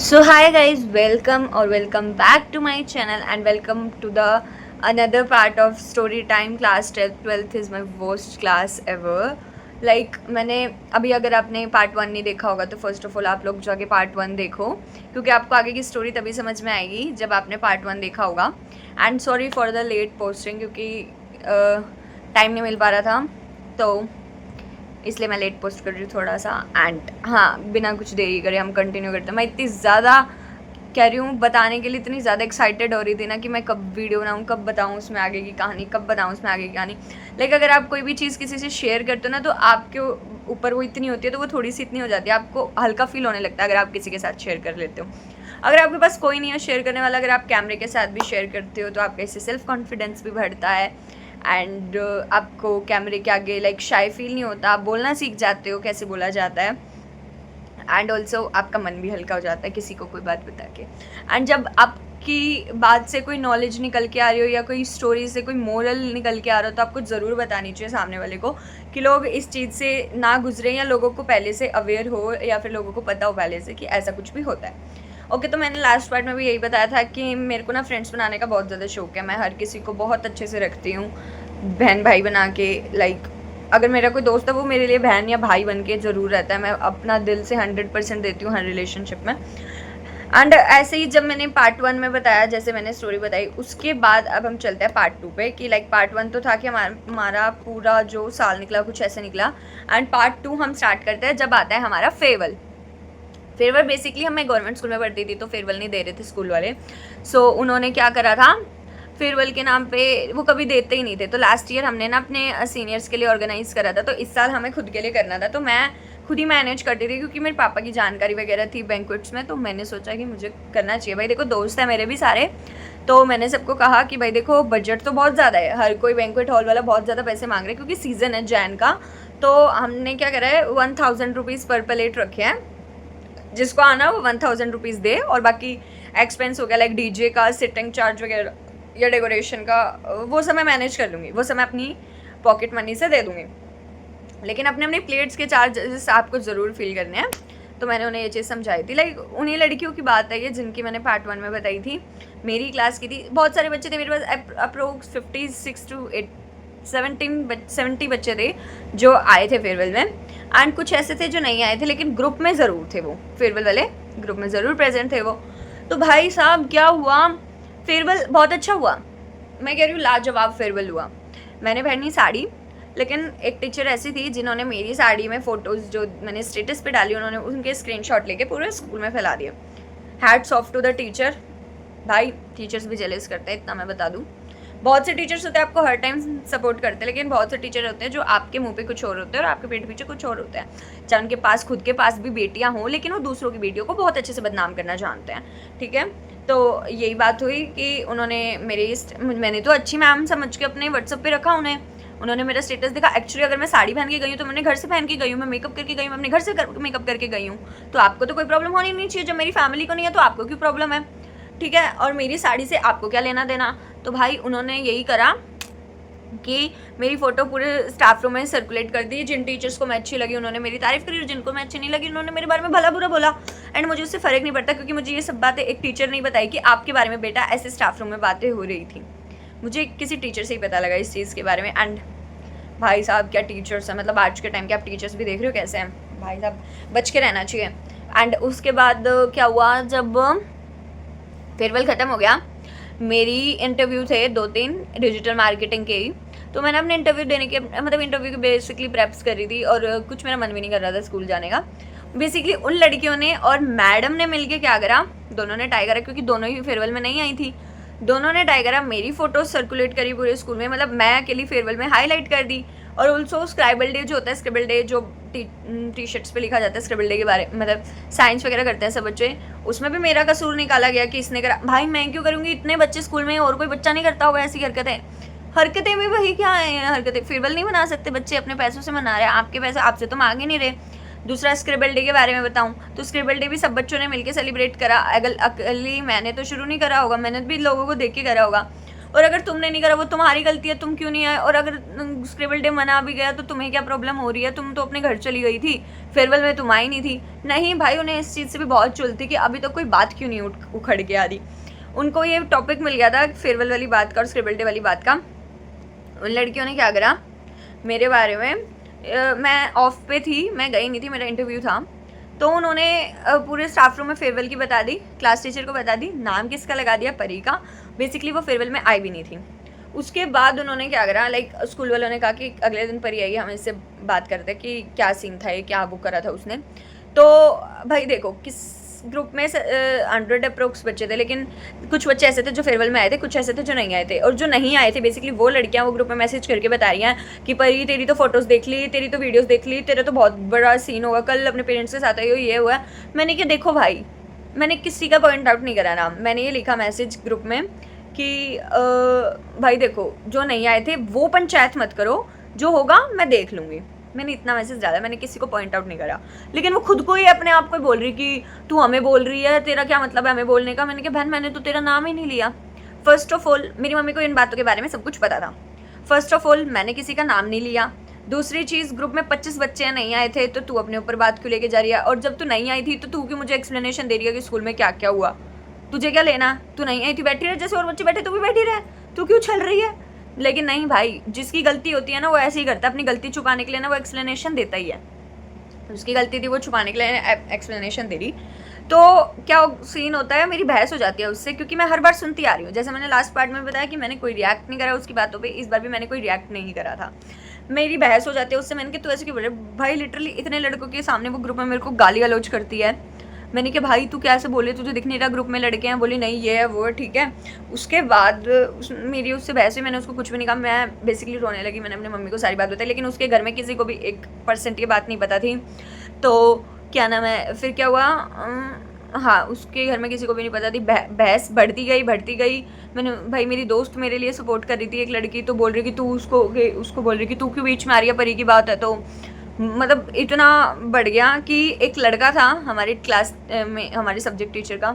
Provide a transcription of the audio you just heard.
So hi guys, welcome or welcome back to my channel and welcome to the another part of story time class 12th is my worst class ever. मैंने अभी अगर आपने part 1 नहीं देखा होगा तो first of all आप लोग जाके पार्ट 1 देखो क्योंकि आपको आगे की स्टोरी तभी समझ में आएगी जब आपने पार्ट 1 देखा होगा. And sorry for the late posting क्योंकि टाइम नहीं मिल पा रहा था तो इसलिए मैं लेट पोस्ट कर रही हूँ थोड़ा सा. एंड हाँ, बिना कुछ देरी करे हम कंटिन्यू करते हैं. मैं इतनी ज़्यादा कह रही हूँ बताने के लिए, इतनी ज़्यादा एक्साइटेड हो रही थी ना कि मैं कब वीडियो बनाऊँ, कब बताऊँ उसमें आगे की कहानी, कब बताऊँ उसमें आगे की कहानी. लेकिन अगर आप कोई भी चीज़ किसी से शेयर करते हो ना तो आपके ऊपर वो इतनी होती है तो वो थोड़ी सी इतनी हो जाती है, आपको हल्का फील होने लगता है अगर आप किसी के साथ शेयर कर लेते हो. अगर आपके पास कोई नहीं है शेयर करने वाला, अगर आप कैमरे के साथ भी शेयर करते हो तो आपका इससे सेल्फ कॉन्फिडेंस भी बढ़ता है. एंड आपको कैमरे के आगे शाय फील नहीं होता, आप बोलना सीख जाते हो कैसे बोला जाता है. एंड ऑल्सो आपका मन भी हल्का हो जाता है किसी को कोई बात बता के. एंड जब आपकी बात से कोई नॉलेज निकल के आ रही हो या कोई स्टोरी से कोई मोरल निकल के आ रहा हो तो आपको ज़रूर बतानी चाहिए सामने वाले को कि लोग इस चीज़ से ना गुजरे या लोगों को पहले से अवेयर हो या फिर लोगों को पता हो पहले से कि ऐसा कुछ भी होता है. ओके तो मैंने लास्ट पार्ट में भी यही बताया था कि मेरे को ना फ्रेंड्स बनाने का बहुत ज़्यादा शौक है. मैं हर किसी को बहुत अच्छे से रखती हूँ, बहन भाई बना के. अगर मेरा कोई दोस्त है वो मेरे लिए बहन या भाई बन के ज़रूर रहता है. मैं अपना दिल से 100% देती हूँ हर रिलेशनशिप में. एंड ऐसे ही जब मैंने पार्ट 1 में बताया, जैसे मैंने स्टोरी बताई, उसके बाद अब हम चलते हैं पार्ट 2 पे कि पार्ट 1 तो था कि हमारा पूरा जो साल निकला कुछ ऐसे निकला. एंड पार्ट 2 हम स्टार्ट करते हैं जब आता है हमारा फेयरवेल. बेसिकली मैं गवर्नमेंट स्कूल में पढ़ती थी तो फेयरवेल नहीं दे रहे थे स्कूल वाले. सो उन्होंने क्या करा था, फेयरवेल के नाम पे वो कभी देते ही नहीं थे. तो लास्ट ईयर हमने ना अपने सीनियर्स के लिए ऑर्गेनाइज़ करा था, तो इस साल हमें खुद के लिए करना था. तो मैं खुद ही मैनेज करती थी क्योंकि मेरे पापा की जानकारी वगैरह थी बैंक्वेट्स में. तो मैंने सोचा कि मुझे करना चाहिए. भाई देखो दोस्त है मेरे भी सारे, तो मैंने सबको कहा कि भाई देखो बजट तो बहुत ज़्यादा है, हर कोई बैंक्वेट हॉल वाला बहुत ज़्यादा पैसे मांग रहे हैं क्योंकि सीज़न है जैन का. तो हमने क्या करा है, 1000 रुपीज़ पर प्लेट रखे हैं. जिसको आना वो 1000 रुपीज़ दे और बाकी एक्सपेंस हो गया डीजे का, सिटिंग चार्ज वगैरह या डेकोरेशन का, वो सब मैं मैनेज कर लूँगी, वो सब मैं अपनी पॉकेट मनी से दे दूँगी. लेकिन अपने अपने प्लेट्स के चार्जेस आपको ज़रूर फील करने हैं. तो मैंने उन्हें ये चीज़ समझाई थी. उन्हीं लड़कियों की बात है ये जिनकी मैंने पार्ट 1 में बताई थी. मेरी क्लास की थी, बहुत सारे बच्चे थे मेरे पास, अप्रोक्स 56 to 70 बच्चे थे जो आए थे फेयरवेल में. एंड कुछ ऐसे थे जो नहीं आए थे लेकिन ग्रुप में ज़रूर थे, वो फेयरवेल वाले ग्रुप में ज़रूर प्रेजेंट थे वो. तो भाई साहब क्या हुआ, फेयरवेल बहुत अच्छा हुआ. मैं कह रही हूँ लाजवाब फेयरवेल हुआ. मैंने पहनी साड़ी, लेकिन एक टीचर ऐसी थी जिन्होंने मेरी साड़ी में फ़ोटोज़ जो मैंने स्टेटस पे डाली उन्होंने उनके स्क्रीनशॉट लेके पूरे स्कूल में फैला दिए. Hats off to the teacher. भाई टीचर्स भी जेलस करते हैं, इतना मैं बता दूँ. बहुत से टीचर्स होते हैं आपको हर टाइम सपोर्ट करते हैं, लेकिन बहुत से टीचर होते हैं जो आपके मुंह पे कुछ और होते हैं और आपके पेट पीछे कुछ और होते हैं. चाहे उनके पास खुद के पास भी बेटियां हों लेकिन वो दूसरों की बेटियों को बहुत अच्छे से बदनाम करना जानते हैं. ठीक है, तो यही बात हुई कि उन्होंने मैंने तो अच्छी मैम समझ के अपने व्हाट्सअप पे रखा उन्होंने मेरा स्टेटस देखा. एक्चुअली अगर मैं साड़ी पहन के गई हूँ तो मैंने घर से पहन के गई हूँ, मैं मेकअप करके गई हूँ, मैं अपने घर से मेकअप करके गई हूँ. तो आपको तो कोई प्रॉब्लम होनी नहीं चाहिए. जब मेरी फैमिली को नहीं है तो आपको क्यों प्रॉब्लम है, ठीक है. और मेरी साड़ी से आपको क्या लेना देना. तो भाई उन्होंने यही करा कि मेरी फ़ोटो पूरे स्टाफ रूम में सर्कुलेट कर दी. जिन टीचर्स को मैं अच्छी लगी उन्होंने मेरी तारीफ़ करी और जिनको मैं अच्छी नहीं लगी उन्होंने मेरे बारे में भला बुरा बोला. एंड मुझे उससे फ़र्क नहीं पड़ता क्योंकि मुझे ये सब बातें एक टीचर नहीं बताई कि आपके बारे में बेटा ऐसे स्टाफ रूम में बातें हो रही थी. मुझे किसी टीचर से ही पता लगा इस चीज़ के बारे में. एंड भाई साहब क्या टीचर्स हैं, मतलब आज के टाइम के आप टीचर्स भी देख रहे हो कैसे हैं. भाई साहब बच के रहना चाहिए. एंड उसके बाद क्या हुआ, जब फेयरवेल ख़त्म हो गया, मेरी इंटरव्यू थे 2-3 डिजिटल मार्केटिंग के ही. तो मैंने अपने इंटरव्यू देने के मतलब इंटरव्यू की बेसिकली प्रेप्स कर रही थी और कुछ मेरा मन भी नहीं कर रहा था स्कूल जाने का. बेसिकली उन लड़कियों ने और मैडम ने मिलके क्या करा, दोनों ने ट्राई करा क्योंकि दोनों ही फेयरवेल में नहीं आई थी. दोनों ने ट्राई करा, मेरी फ़ोटो सर्कुलेट करी पूरे स्कूल में, मतलब मैं अकेली फेयरवेल में हाईलाइट कर दी. और ऑल्सो स्क्राइबल डे जो होता है, स्क्रिबल डे जो टी शर्ट्स पे लिखा जाता है स्क्रिबल डे के बारे में, मतलब साइंस वगैरह करते हैं सब बच्चे, उसमें भी मेरा कसूर निकाला गया कि इसने करा. भाई मैं क्यों करूँगी, इतने बच्चे स्कूल में और कोई बच्चा नहीं करता होगा ऐसी हरकतें भी वही क्या है हरकतें. फेयरवेल नहीं मना सकते बच्चे, अपने पैसों से मना रहे हैं, आपके पैसे आपसे तो मांग ही नहीं रहे. दूसरा स्क्रिबल डे के बारे में बताऊं तो स्क्रिबल डे भी सब बच्चों ने मिलकर सेलिब्रेट करा. अकली मैंने तो शुरू नहीं करा होगा, मैंने भी लोगों को देख के करा होगा. और अगर तुमने नहीं करा वो तुम्हारी गलती है, तुम क्यों नहीं आए, और अगर स्क्रिबल डे मना भी गया तो तुम्हें क्या प्रॉब्लम हो रही है, तुम तो अपने घर चली गई थी, फेयरवेल में तुम आई नहीं थी। नहीं भाई, उन्हें इस चीज़ से भी बहुत चुलती कि अभी तक कोई बात क्यों नहीं उखड़ के आ रही। उनको ये टॉपिक मिल गया था फेयरवेल वाली बात का और स्क्रिबल डे वाली बात का। उन लड़कियों ने क्या करा मेरे बारे में, मैं ऑफ पे थी, मैं गई नहीं थी, मेरा इंटरव्यू था, तो उन्होंने पूरे स्टाफ रूम में फेयरवेल की बता दी, क्लास टीचर को बता दी, नाम किसका लगा दिया, परी का। बेसिकली वो फेयरवेल में आई भी नहीं थी। उसके बाद उन्होंने क्या करा, लाइक स्कूल वालों ने कहा कि अगले दिन परी आई, हम इससे बात करते कि क्या सीन था, ये क्या बुक करा था उसने। तो भाई देखो, किस ग्रुप में 100 अप्रोक्स बच्चे थे, लेकिन कुछ बच्चे ऐसे थे जो फेयरवेल में आए थे, कुछ ऐसे थे जो नहीं आए थे। और जो नहीं आए थे बेसिकली वो लड़कियां वो ग्रुप में मैसेज करके बता रही हैं कि परी तेरी तो फोटोज़ देख ली, तेरी तो वीडियोस देख ली, तेरा तो बहुत बड़ा सीन होगा, कल अपने पेरेंट्स के साथ आई हो, ये हुआ। मैंने कि देखो भाई, मैंने किसी का पॉइंट आउट नहीं करा नाम, मैंने ये लिखा मैसेज ग्रुप में कि भाई देखो, जो नहीं आए थे वो पंचायत मत करो, जो होगा मैं देख लूँगी। मैंने इतना मैसेज डाला, मैंने किसी को पॉइंट आउट नहीं करा। लेकिन वो खुद को ही अपने आप को बोल रही कि तू हमें बोल रही है, तेरा क्या मतलब है हमें बोलने का। मैंने कहा बहन, मैंने तो तेरा नाम ही नहीं लिया। फर्स्ट ऑफ ऑल मेरी मम्मी को इन बातों के बारे में सब कुछ पता था। फर्स्ट ऑफ ऑल मैंने किसी का नाम नहीं लिया। दूसरी चीज़, ग्रुप में 25 बच्चे नहीं आए थे तो तू अपने ऊपर बात क्यों लेके जा रही है, और जब तू नहीं आई थी तो तू क्यों मुझे एक्सप्लेनेशन दे रही है कि स्कूल में क्या क्या हुआ। तुझे क्या लेना, तू नहीं आई थी, बैठी रहे जैसे और बच्चे बैठे, तू भी बैठी रहे, तू क्यों छल रही है। लेकिन नहीं भाई, जिसकी गलती होती है ना वो ऐसे ही करता है, अपनी गलती छुपाने के लिए ना वो एक्सप्लेनेशन देता ही है। उसकी गलती थी, वो छुपाने के लिए एक्सप्लेनेशन दे रही। तो क्या सीन होता है, मेरी बहस हो जाती है उससे, क्योंकि मैं हर बार सुनती आ रही हूँ। जैसे मैंने लास्ट पार्ट में बताया कि मैंने कोई रिएक्ट नहीं करा उसकी बातों पे, इस बार भी मैंने कोई रिएक्ट नहीं करा था। मेरी बहस हो जाती है उससे। मैंने कहा तू ऐसे क्यों बोल रही है भाई, लिटरली इतने लड़कों के सामने वो ग्रुप में मेरे को गाली गलौज करती है। मैंने कहा भाई तू कैसे बोले, तुझे दिख नहीं रहा ग्रुप में लड़के हैं। बोली नहीं ये है वो है, ठीक है। उसके बाद मेरी उससे बहस हुई, मैंने उसको कुछ भी नहीं कहा, मैं बेसिकली रोने लगी। मैंने अपनी मम्मी को सारी बात बताई, लेकिन उसके घर में किसी को भी 1% की बात नहीं पता थी। तो क्या नाम है, फिर क्या हुआ, हाँ उसके घर में किसी को भी नहीं पता थी। बहस बढ़ती गई। मैंने भाई, मेरी दोस्त मेरे लिए सपोर्ट कर रही थी एक लड़की, तो बोल रही कि तू उसको बोल रही कि तू क्यों बीच में आ रही है, परी की बात है। तो मतलब इतना बढ़ गया कि एक लड़का था हमारी क्लास में, हमारे सब्जेक्ट टीचर का,